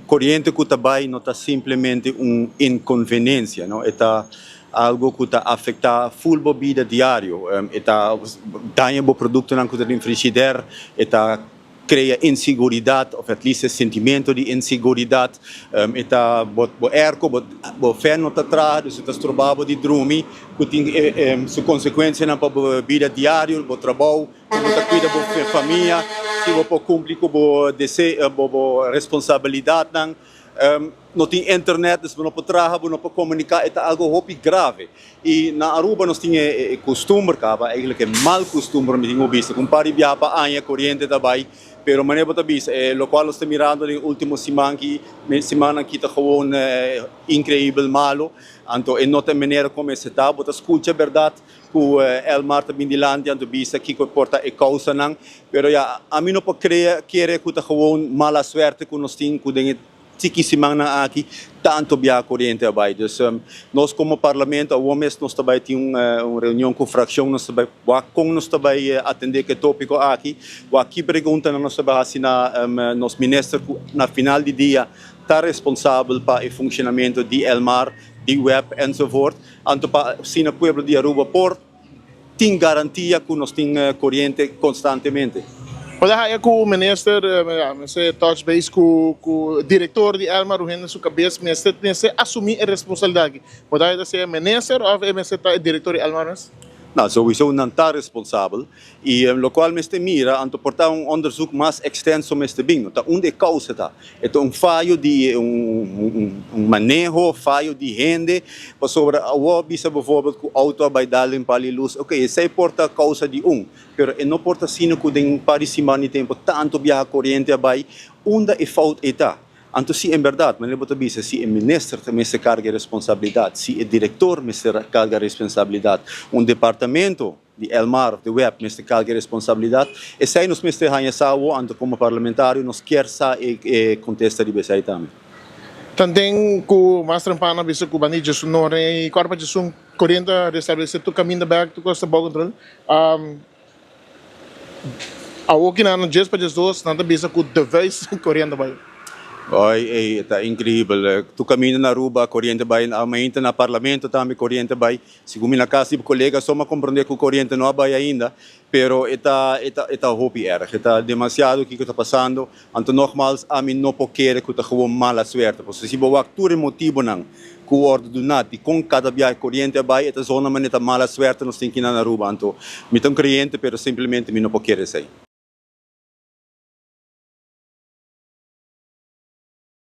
Corriente que também não está simplesmente uma inconveniência, não? Está algo que está afetando full a vida diário. Está dando o produto na frigideira, está cria inseguridade, ou at least sentimento de inseguridade. Está o erco, o fé não está atrás, você está trabalhando de dormir, que tem sua consequência na vida diária, o trabalho, como está cuida da família, se você pode cumprir com a responsabilidade. Não tem internet, você não pode trabalhar, não pode comunicar, é algo muito grave. E na Aruba nós temos costume, eigenlijk é mal costume, mas temos visto, com pari viaja para a corrente também, pero maneira para visto, o qual nós estamos mirando na última semana que está gewoon incrível malo, então é nota maneira como se está, você escuta a verdade que Elmar também de Landia, então vista que porta é causa não, pero a mim não pode crer que está gewoon mala suerte que nós temos na aqui tanto via corrente abai. Dus nós como parlamento, ao mês nós também temos uma reunião com a fração, nós também atender que tópico aqui, aqui pergunta nós também assim nosso ministro na final de dia está responsável para o funcionamento de Elmar, de web enzovoort, então para o povo de Aruba por tem garantia que nós temos corrente constantemente. Olha, eu com o ministro, você touch base com o diretor de Elmar, o na sua cabeça, mas você tem que assumir a responsabilidade. Pode ser ministro ou você está diretor de Elmar? Não, sowieso não está responsável e o qual me mira anto portar onderzoek mais extenso meste bing. Tá onde causa tá? É falho de manejo, falho de rende, para sobre a bisa bijvoorbeeld que o auto vai dar em palilus. Ok, essa porta causa de pero não porta sino que tem parissimani tempo tanto via corrente vai onde é falta está. Então, se é verdade, mas eu vou se o ministro também se carga responsabilidade, se o diretor se carga responsabilidade, departamento de Elmar, de web, se carga responsabilidade, e se nós mestre ganha saúde, então como parlamentário, nós quer sa e contesta de bem também. Também com mais trampana, visto que o bandido já não é corpo de som corrente restabelecer tu caminho da back, tu costa bom controle. A outra não diz para Jesus, nada bisa que o device corrente vai. Oi, está incrível. Tu caminha na Aruba, a corrente vai, aumenta na parlamento também a corrente vai. Segundo na casa de colega, só me compreender que a corrente não vai ainda, pero está hobby erg. Está demasiado o que está passando. Então, nogmaals, a mim não pode querer que está com mala suerte. Porque se você actuar motivo não, que o ordem do nati, com cada viagem corrente vai, esta zona maneta mala suerte, nós temos que ir na Aruba. Então, me estão crente, pero simplesmente me não pode querer sair.